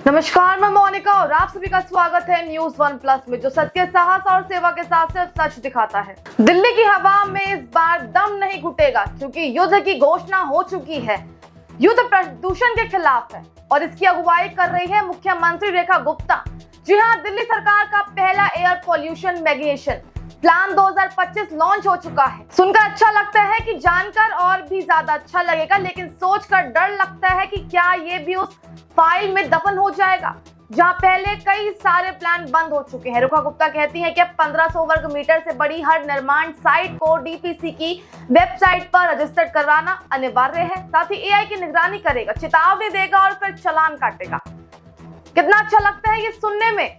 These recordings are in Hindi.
नमस्कार, मैं मोनिका और आप सभी का स्वागत है न्यूज वन प्लस में, जो सत्य, साहस और सेवा के साथ सिर्फ सच दिखाता है। दिल्ली की हवा में इस बार दम नहीं घुटेगा, क्योंकि युद्ध की घोषणा हो चुकी है। युद्ध प्रदूषण के खिलाफ है और इसकी अगुवाई कर रही है मुख्यमंत्री रेखा गुप्ता। जी हाँ, दिल्ली सरकार का पहला air pollution mitigation plan 2025 launch हो चुका है। सुनकर अच्छा लगता है कि जानकर और भी ज्यादा अच्छा लगेगा, लेकिन सोचकर डर लगता है कि क्या ये भी उस फाइल में दफन हो जाएगा जहां पहले कई सारे प्लान बंद हो चुके हैं। रेखा गुप्ता कहती हैं कि अब 1500 वर्ग मीटर से बड़ी हर निर्माण साइट को डीपीसी की वेबसाइट पर रजिस्टर्ड करवाना अनिवार्य है। साथ ही एआई की निगरानी करेगा, चेतावनी देगा और फिर चालान काटेगा। कितना अच्छा लगता है ये सुनने में,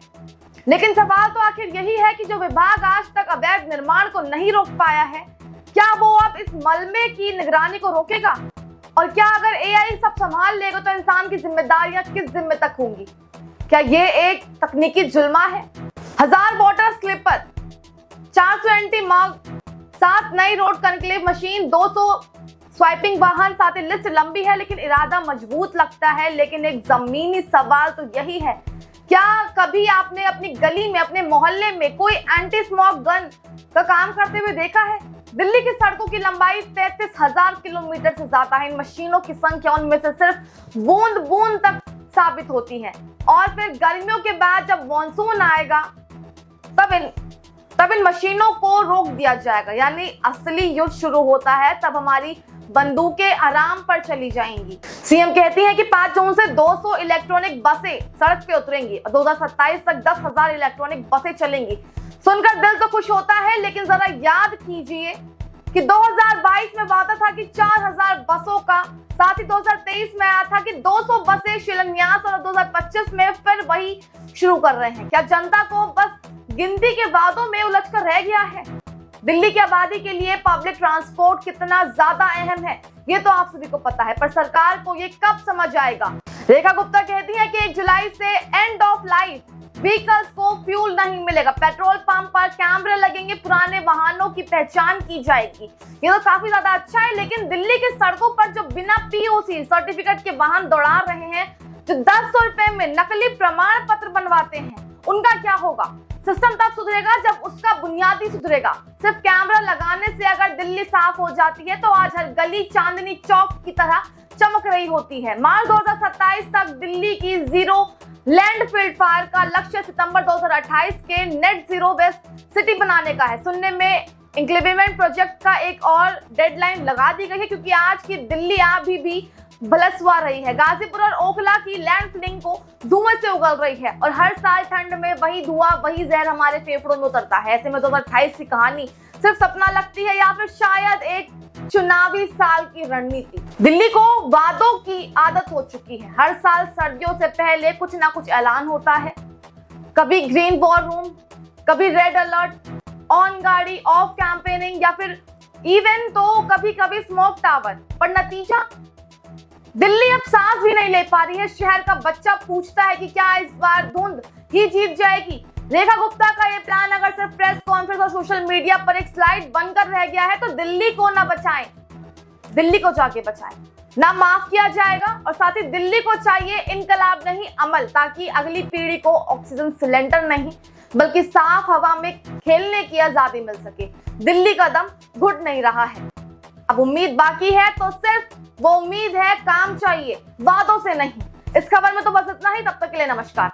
लेकिन सवाल तो आखिर यही है कि जो विभाग आज तक अवैध निर्माण को नहीं रोक पाया है, क्या वो अब इस मलबे की निगरानी को रोकेगा? और क्या अगर एआई सब संभाल लेगा तो इंसान की जिम्मेदारियां किस जिम्मे तक होंगी? क्या ये एक तकनीकी जुल्मा है? 1000 वाटर स्लिपर, 400 एंटी मॉग, 7 नई रोड कॉन्क्लेव मशीन, 200 स्वाइपिंग वाहन, साथ ही लिस्ट लंबी है लेकिन इरादा मजबूत लगता है। लेकिन एक जमीनी सवाल तो यही है, क्या कभी आपने अपनी गली में, अपने मोहल्ले में कोई एंटी स्मोक गन का काम करते हुए देखा है? दिल्ली की सड़कों की लंबाई 33,000 किलोमीटर से ज्यादा है। इन मशीनों की संख्या उनमें से सिर्फ बूंद बूंद तक साबित होती है। और फिर गर्मियों के बाद जब मॉनसून आएगा तब इन मशीनों को रोक दिया जाएगा, यानी असली युद्ध शुरू होता है। तब हमारी बंदूकें आराम पर चली जाएंगी। सीएम कहती हैं कि 5 जून से 200 इलेक्ट्रॉनिक बसें सड़क पे उतरेंगी और 2027 तक 10,000 इलेक्ट्रॉनिक बसें चलेंगी। सुनकर दिल तो खुश होता है, लेकिन जरा याद कीजिए कि 2022 में वादा था कि 4000 बसों का, साथ ही 2023 में आया था कि 200 बसें शिलान्यास, और 2025 में फिर वही शुरू कर रहे हैं। क्या जनता को बस गिनती के वादों में उलझकर रह गया है? दिल्ली की आबादी के लिए पब्लिक ट्रांसपोर्ट कितना ज्यादा अहम है ये तो आप सभी को पता है, पर सरकार को ये कब समझ आएगा? रेखा गुप्ता कहती है कि 1 जुलाई से एंड ऑफ लाइफ व्हीकल्स को फ्यूल नहीं मिलेगा। पेट्रोल पंप पर कैमरे लगेंगे, पुराने वाहनों की पहचान की जाएगी। ये तो काफी ज्यादा अच्छा है, लेकिन दिल्ली की सड़कों पर जो बिना पीओसी सर्टिफिकेट के वाहन दौड़ा रहे हैं, जो 10 रुपए में नकली प्रमाण पत्र बनवाते हैं, उनका क्या होगा? सिस्टम तब सुधरेगा जब उसका बुनियादी सुधरेगा। सिर्फ कैमरा लगाने से अगर दिल्ली साफ हो जाती है तो आज हर गली चांदनी चौक की तरह चमक रही होती है। मार्च 2027 तक दिल्ली की जीरो लैंडफिल फायर का लक्ष्य सितंबर 2028 के नेट जीरो वेस्ट सिटी बनाने का है। सुनने में इंक्लेवेमेंट प्रोजेक्ट का एक और डेडलाइन लगा दी गई है, क्योंकि आज की दिल्ली अभी भी भलसवा रही है। गाजीपुर और ओखला की लैंडफिलिंग को धुएं से उगल रही है और हर साल ठंड में वही धुआं, वही जहर हमारे फेफड़ों में उतरता है। ऐसे में 2028 की कहानी सिर्फ सपना लगती है या फिर शायद एक चुनावी साल की रणनीति। दिल्ली को वादों की आदत हो चुकी है। हर साल सर्दियों से पहले कुछ ना कुछ ऐलान होता है, कभी ग्रीन वॉर रूम, कभी रेड अलर्ट, ऑन गाड़ी, ऑफ कैंपेनिंग, या फिर इवन तो कभी कभी स्मोक टावर। पर नतीजा, दिल्ली अब सांस भी नहीं ले पा रही है। शहर का बच्चा पूछता है कि क्या इस बार धुंध ही जीत जाएगी? रेखा गुप्ता का ये प्लान अगर सिर्फ प्रेस कॉन्फ्रेंस और सोशल मीडिया पर एक स्लाइड बनकर रह गया है तो दिल्ली को ना बचाएं, दिल्ली को जाके बचाएं। ना माफ किया जाएगा, और साथ ही दिल्ली को चाहिए इनकलाब नहीं अमल, ताकि अगली पीढ़ी को ऑक्सीजन सिलेंडर नहीं बल्कि साफ हवा में खेलने की आजादी मिल सके। दिल्ली का दम घुट नहीं रहा है, अब उम्मीद बाकी है, तो सिर्फ वो उम्मीद है, काम चाहिए, वादों से नहीं। इस खबर में तो बस इतना ही। तब तक के लिए नमस्कार।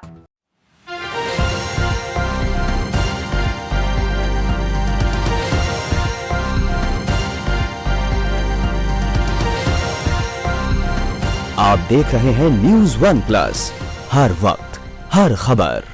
आप देख रहे हैं न्यूज़ वन प्लस, हर वक्त हर खबर।